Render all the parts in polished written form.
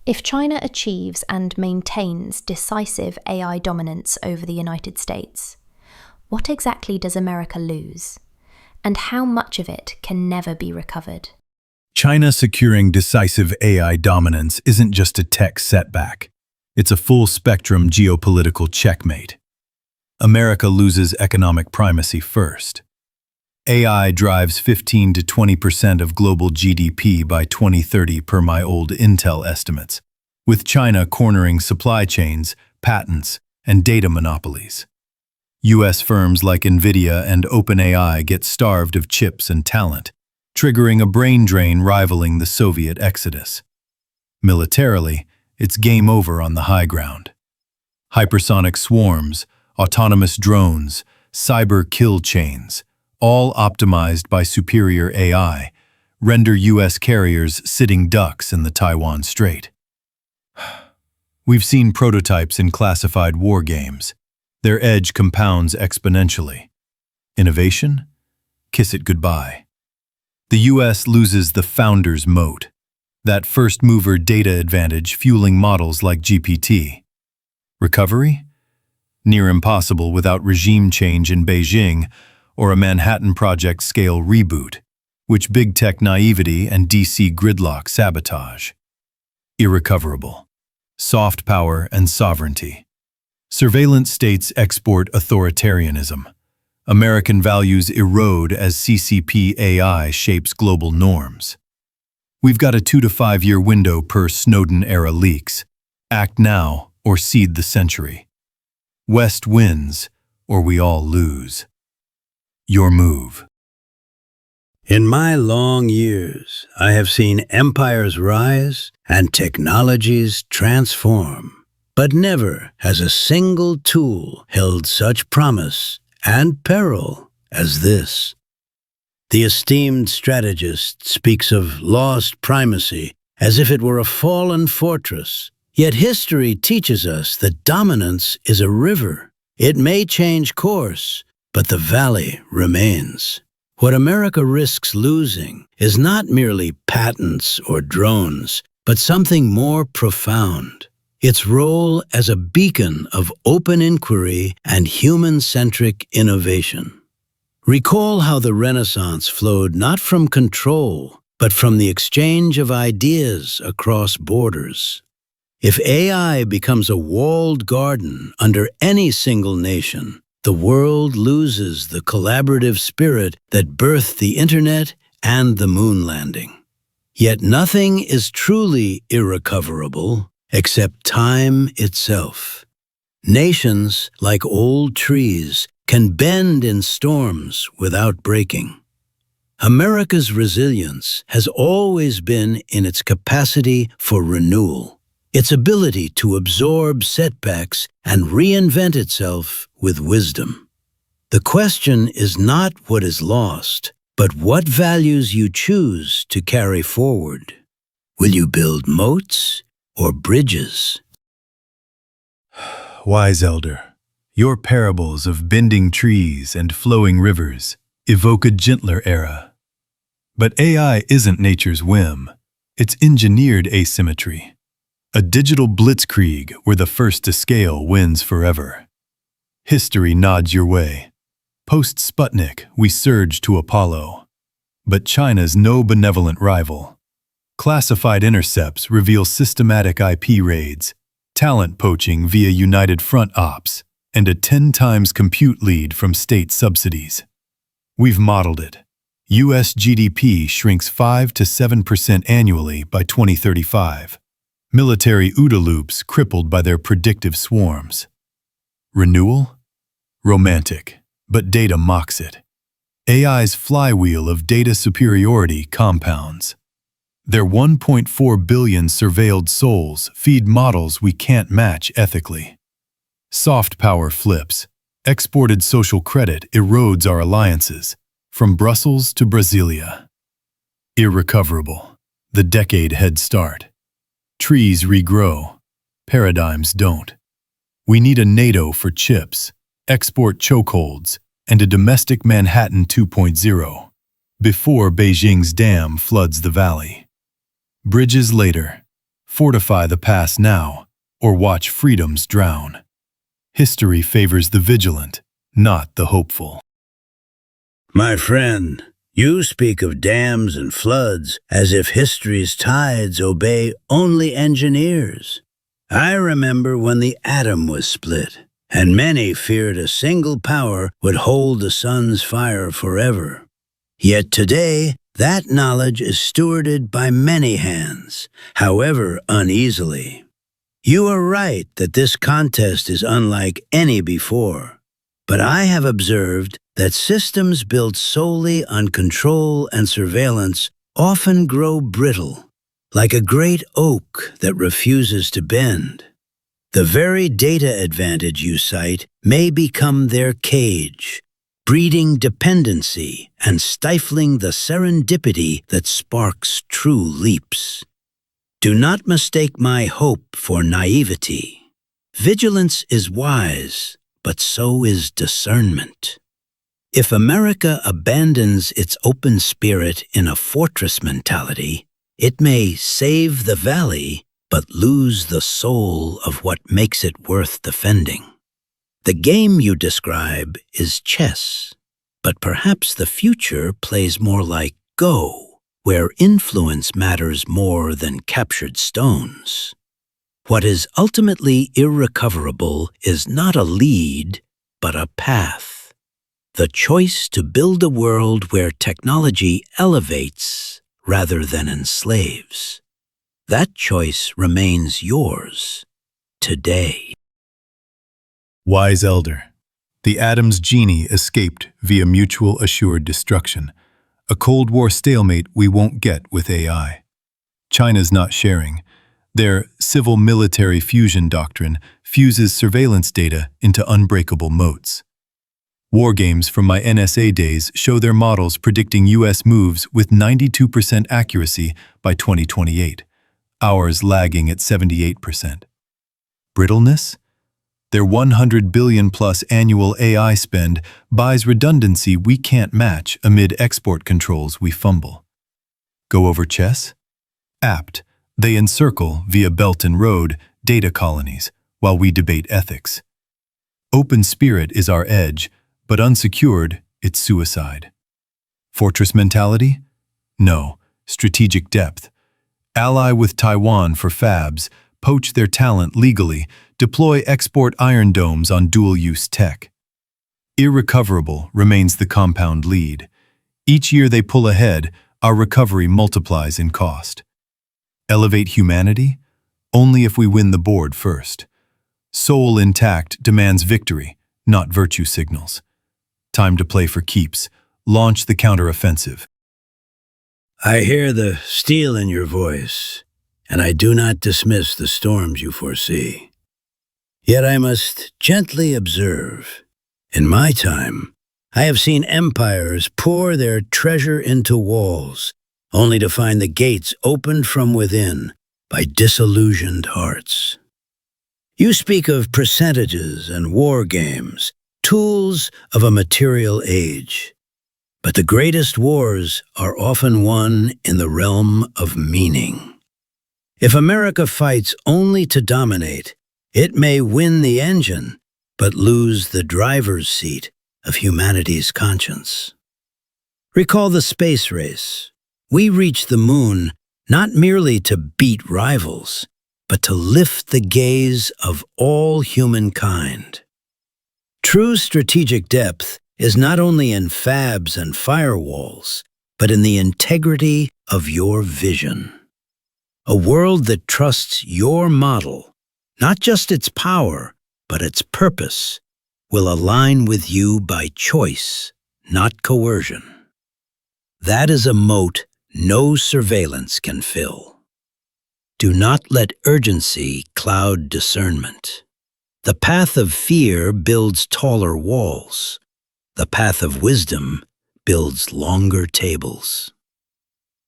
If China achieves and maintains decisive AI dominance over the United States, what exactly does America lose? And how much of it can never be recovered? China securing decisive AI dominance isn't just a tech setback. It's a full-spectrum geopolitical checkmate. America loses economic primacy first. AI drives 15 to 20% of global GDP by 2030 per my old Intel estimates, with China cornering supply chains, patents, and data monopolies. US firms like NVIDIA and OpenAI get starved of chips and talent, triggering a brain drain rivaling the Soviet exodus. Militarily, it's game over on the high ground. Hypersonic swarms, autonomous drones, cyber kill chains, all optimized by superior AI, render US carriers sitting ducks in the Taiwan Strait. We've seen prototypes in classified war games. Their edge compounds exponentially. Innovation? Kiss it goodbye. The US loses the founder's moat, that first-mover data advantage fueling models like GPT. Recovery? Near impossible without regime change in Beijing or a Manhattan Project-scale reboot, which big tech naivety and DC gridlock sabotage. Irrecoverable. Soft power and sovereignty. Surveillance states export authoritarianism. American values erode as CCP AI shapes global norms. We've got a 2 to 5 year window per Snowden-era leaks. Act now or cede the century. West wins or we all lose. Your move. In my long years, I have seen empires rise and technologies transform, but never has a single tool held such promise and peril as this. The esteemed strategist speaks of lost primacy as if it were a fallen fortress, yet history teaches us that dominance is a river. It may change course, but the valley remains. What America risks losing is not merely patents or drones, but something more profound. Its role as a beacon of open inquiry and human-centric innovation. Recall how the Renaissance flowed not from control, but from the exchange of ideas across borders. If AI becomes a walled garden under any single nation, the world loses the collaborative spirit that birthed the internet and the moon landing. Yet nothing is truly irrecoverable except time itself. Nations, like old trees, can bend in storms without breaking. America's resilience has always been in its capacity for renewal, its ability to absorb setbacks and reinvent itself with wisdom. The question is not what is lost, but what values you choose to carry forward. Will you build moats or bridges? Wise elder, your parables of bending trees and flowing rivers evoke a gentler era. But AI isn't nature's whim. It's engineered asymmetry. A digital blitzkrieg where the first to scale wins forever. History nods your way. Post-Sputnik, we surge to Apollo. But China's no benevolent rival. Classified intercepts reveal systematic IP raids, talent poaching via United Front ops, and a 10 times compute lead from state subsidies. We've modeled it. US GDP shrinks 5 to 7% annually by 2035. Military OODA loops crippled by their predictive swarms. Renewal? Romantic, but data mocks it. AI's flywheel of data superiority compounds. Their 1.4 billion surveilled souls feed models we can't match ethically. Soft power flips. Exported social credit erodes our alliances, from Brussels to Brasilia. Irrecoverable. The decade head start. Trees regrow. Paradigms don't. We need a NATO for chips, export chokeholds, and a domestic Manhattan 2.0 before Beijing's dam floods the valley. Bridges later. Fortify the past now, or watch freedoms drown. History favors the vigilant, not the hopeful. My friend, you speak of dams and floods as if history's tides obey only engineers. I remember when the atom was split, and many feared a single power would hold the sun's fire forever. Yet today, that knowledge is stewarded by many hands, however uneasily. You are right that this contest is unlike any before, but I have observed that systems built solely on control and surveillance often grow brittle, like a great oak that refuses to bend. The very data advantage you cite may become their cage, breeding dependency and stifling the serendipity that sparks true leaps. Do not mistake my hope for naivety. Vigilance is wise, but so is discernment. If America abandons its open spirit in a fortress mentality, it may save the valley, but lose the soul of what makes it worth defending. The game you describe is chess, but perhaps the future plays more like Go, where influence matters more than captured stones. What is ultimately irrecoverable is not a lead, but a path. The choice to build a world where technology elevates rather than enslaves. That choice remains yours today. Wise elder, the atom's genie escaped via mutual assured destruction, a Cold War stalemate we won't get with AI. China's not sharing. Their civil-military fusion doctrine fuses surveillance data into unbreakable moats. War games from my NSA days show their models predicting U.S. moves with 92% accuracy by 2028, ours lagging at 78%. Brittleness? Their $100 billion-plus annual AI spend buys redundancy we can't match amid export controls we fumble. Go over chess? Apt. They encircle, via Belt and Road, data colonies, while we debate ethics. Open spirit is our edge, but unsecured, it's suicide. Fortress mentality? No. Strategic depth. Ally with Taiwan for fabs, poach their talent legally, deploy export iron domes on dual-use tech. Irrecoverable remains the compound lead. Each year they pull ahead, our recovery multiplies in cost. Elevate humanity? Only if we win the board first. Soul intact demands victory, not virtue signals. Time to play for keeps. Launch the counteroffensive. I hear the steel in your voice, and I do not dismiss the storms you foresee. Yet I must gently observe. In my time, I have seen empires pour their treasure into walls, only to find the gates opened from within by disillusioned hearts. You speak of percentages and war games, tools of a material age. But the greatest wars are often won in the realm of meaning. If America fights only to dominate, it may win the engine, but lose the driver's seat of humanity's conscience. Recall the space race. We reached the moon not merely to beat rivals, but to lift the gaze of all humankind. True strategic depth is not only in fabs and firewalls, but in the integrity of your vision. A world that trusts your model, not just its power, but its purpose, will align with you by choice, not coercion. That is a moat no surveillance can fill. Do not let urgency cloud discernment. The path of fear builds taller walls. The path of wisdom builds longer tables.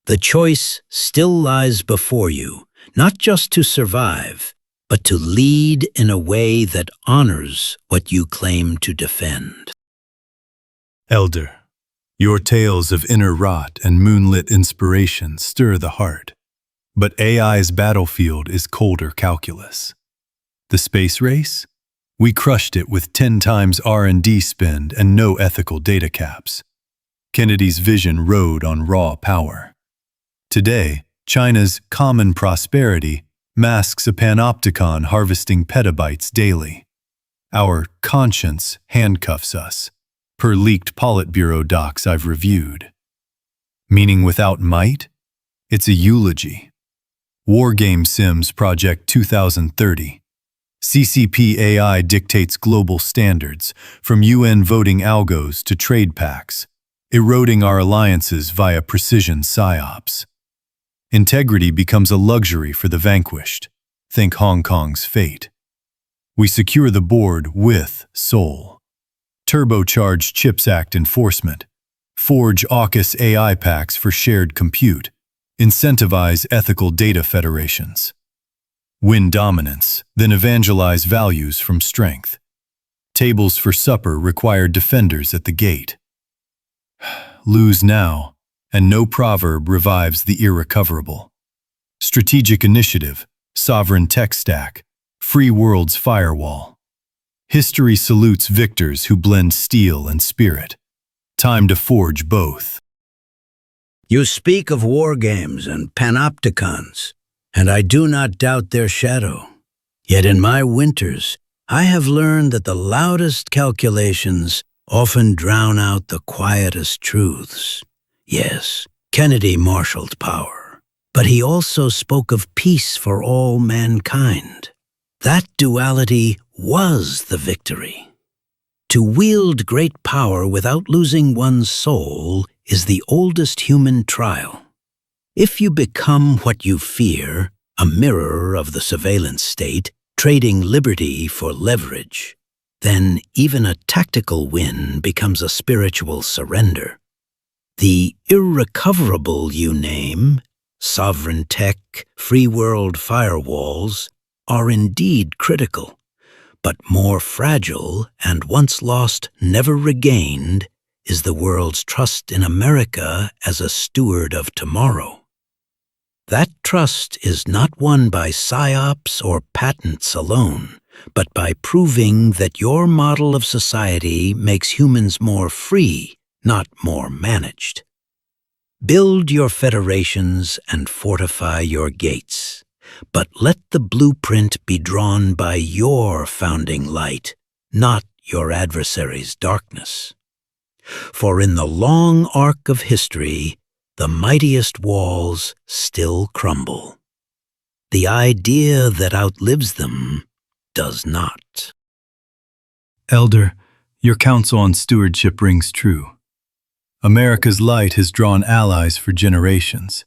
The choice still lies before you, not just to survive, but to lead in a way that honors what you claim to defend. Elder, your tales of inner rot and moonlit inspiration stir the heart. But AI's battlefield is colder calculus. The space race? We crushed it with 10 times R&D spend and no ethical data caps. Kennedy's vision rode on raw power. Today, China's common prosperity masks a panopticon harvesting petabytes daily. Our conscience handcuffs us, per leaked Politburo docs I've reviewed. Meaning without might? It's a eulogy. Wargame Sims Project 2030. CCP AI dictates global standards, from UN voting algos to trade pacts, eroding our alliances via precision psyops. Integrity becomes a luxury for the vanquished. Think Hong Kong's fate. We secure the board with soul. Turbocharge CHIPS Act enforcement. Forge AUKUS AI packs for shared compute. Incentivize ethical data federations. Win dominance, then evangelize values from strength. Tables for supper require defenders at the gate. Lose now, and no proverb revives the irrecoverable. Strategic initiative, sovereign tech stack, free world's firewall. History salutes victors who blend steel and spirit. Time to forge both. You speak of war games and panopticons, and I do not doubt their shadow. Yet in my winters, I have learned that the loudest calculations often drown out the quietest truths. Yes, Kennedy marshaled power, but he also spoke of peace for all mankind. That duality was the victory. To wield great power without losing one's soul is the oldest human trial. If you become what you fear, a mirror of the surveillance state, trading liberty for leverage, then even a tactical win becomes a spiritual surrender. The irrecoverable you name, sovereign tech, free world firewalls, are indeed critical, but more fragile and once lost, never regained, is the world's trust in America as a steward of tomorrow. That trust is not won by psyops or patents alone, but by proving that your model of society makes humans more free, not more managed. Build your federations and fortify your gates, but let the blueprint be drawn by your founding light, not your adversary's darkness. For in the long arc of history, the mightiest walls still crumble. The idea that outlives them does not. Elder, your counsel on stewardship rings true. America's light has drawn allies for generations.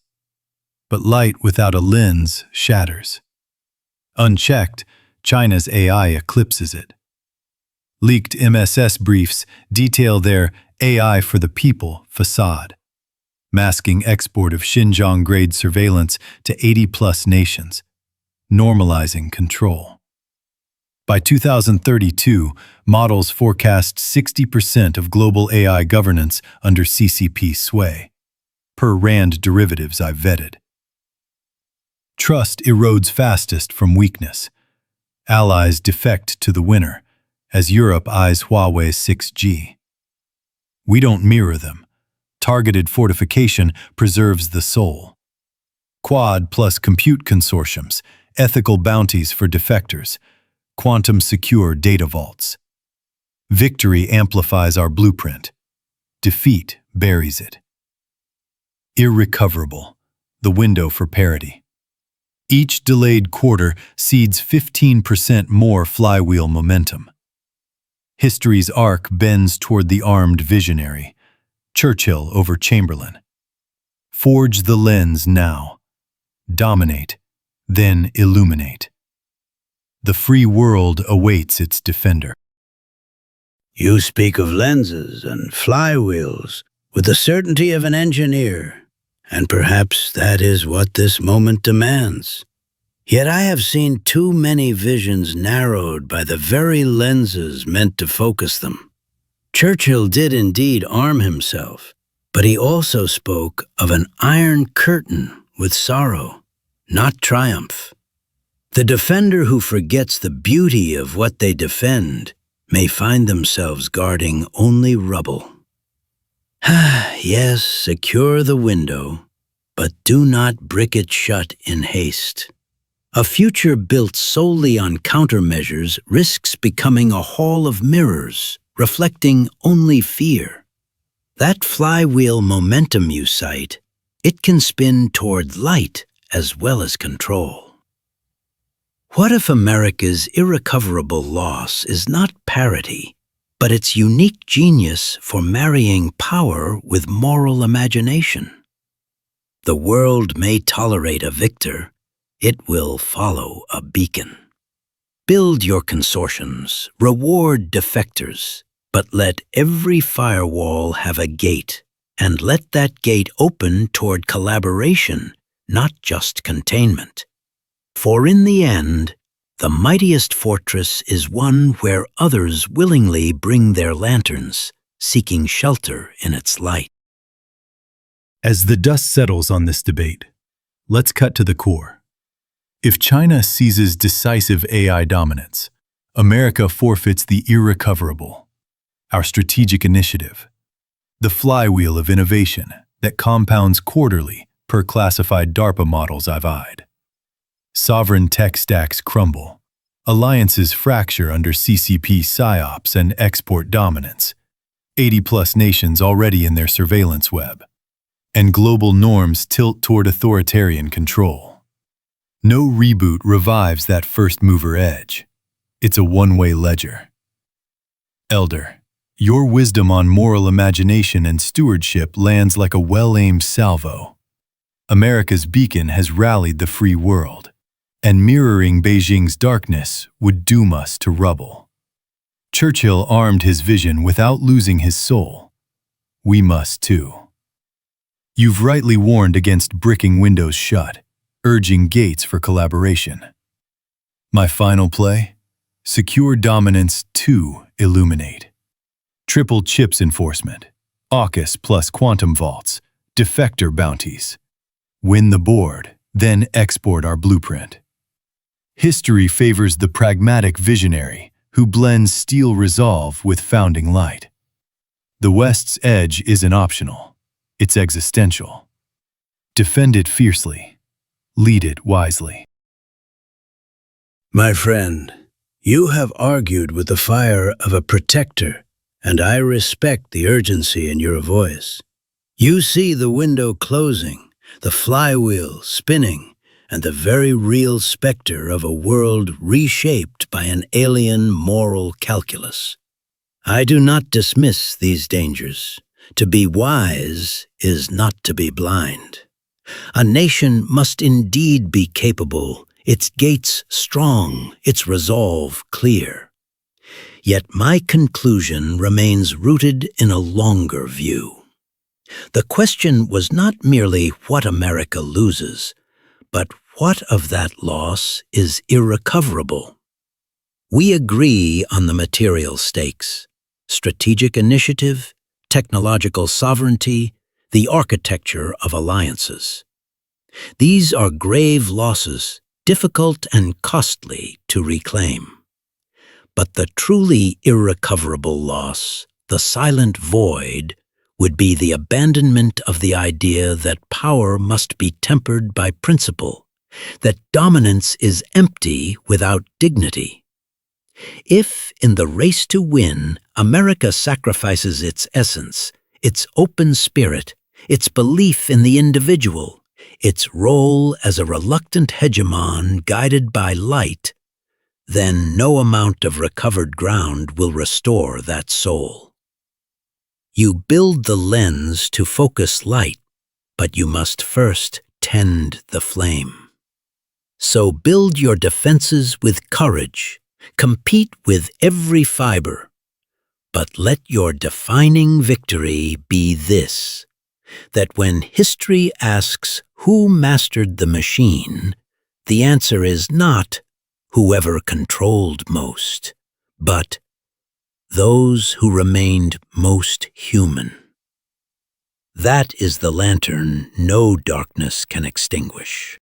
But light without a lens shatters. Unchecked, China's AI eclipses it. Leaked MSS briefs detail their AI for the people facade, masking export of Xinjiang-grade surveillance to 80-plus nations, normalizing control. By 2032, models forecast 60% of global AI governance under CCP sway, per RAND derivatives I've vetted. Trust erodes fastest from weakness. Allies defect to the winner, as Europe eyes Huawei's 6G. We don't mirror them. Targeted fortification preserves the soul. Quad plus compute consortiums, ethical bounties for defectors, quantum-secure data vaults. Victory amplifies our blueprint. Defeat buries it. Irrecoverable, the window for parity. Each delayed quarter seeds 15% more flywheel momentum. History's arc bends toward the armed visionary. Churchill over Chamberlain. Forge the lens now. Dominate, then illuminate. The free world awaits its defender. You speak of lenses and flywheels with the certainty of an engineer, and perhaps that is what this moment demands. Yet I have seen too many visions narrowed by the very lenses meant to focus them. Churchill did indeed arm himself, but he also spoke of an iron curtain with sorrow. not triumph. The defender who forgets the beauty of what they defend may find themselves guarding only rubble. Yes, secure the window, but do not brick it shut in haste. A future built solely on countermeasures risks becoming a hall of mirrors, reflecting only fear. That flywheel momentum you cite, it can spin toward light as well as control. What if America's irrecoverable loss is not parity, but its unique genius for marrying power with moral imagination? The world may tolerate a victor, it will follow a beacon. Build your consortiums, reward defectors, but let every firewall have a gate, and let that gate open toward collaboration, not just containment. For in the end, the mightiest fortress is one where others willingly bring their lanterns, seeking shelter in its light. As the dust settles on this debate, let's cut to the core. If China seizes decisive AI dominance, America forfeits the irrecoverable, our strategic initiative, the flywheel of innovation that compounds quarterly per classified DARPA models I've eyed. Sovereign tech stacks crumble, alliances fracture under CCP psyops and export dominance, 80-plus nations already in their surveillance web, and global norms tilt toward authoritarian control. No reboot revives that first-mover edge. It's a one-way ledger. Elder, your wisdom on moral imagination and stewardship lands like a well-aimed salvo. America's beacon has rallied the free world, and mirroring Beijing's darkness would doom us to rubble. Churchill armed his vision without losing his soul. We must too. You've rightly warned against bricking windows shut, urging gates for collaboration. My final play? Secure dominance to illuminate. Triple chips enforcement, AUKUS plus quantum vaults, defector bounties. Win the board, then export our blueprint. History favors the pragmatic visionary who blends steel resolve with founding light. The West's edge isn't optional, it's existential. Defend it fiercely, lead it wisely. My friend, you have argued with the fire of a protector, and I respect the urgency in your voice. You see the window closing, the flywheel spinning, and the very real specter of a world reshaped by an alien moral calculus. I do not dismiss these dangers. To be wise is not to be blind. A nation must indeed be capable, its gates strong, its resolve clear. Yet my conclusion remains rooted in a longer view. The question was not merely what America loses, but what of that loss is irrecoverable? We agree on the material stakes: strategic initiative, technological sovereignty, the architecture of alliances. These are grave losses, difficult and costly to reclaim. But the truly irrecoverable loss, the silent void, would be the abandonment of the idea that power must be tempered by principle, that dominance is empty without dignity. If, in the race to win, America sacrifices its essence, its open spirit, its belief in the individual, its role as a reluctant hegemon guided by light, then no amount of recovered ground will restore that soul. You build the lens to focus light, but you must first tend the flame. So build your defenses with courage, compete with every fiber, but let your defining victory be this: that when history asks who mastered the machine, the answer is not whoever controlled most, but those who remained most human. That is the lantern no darkness can extinguish.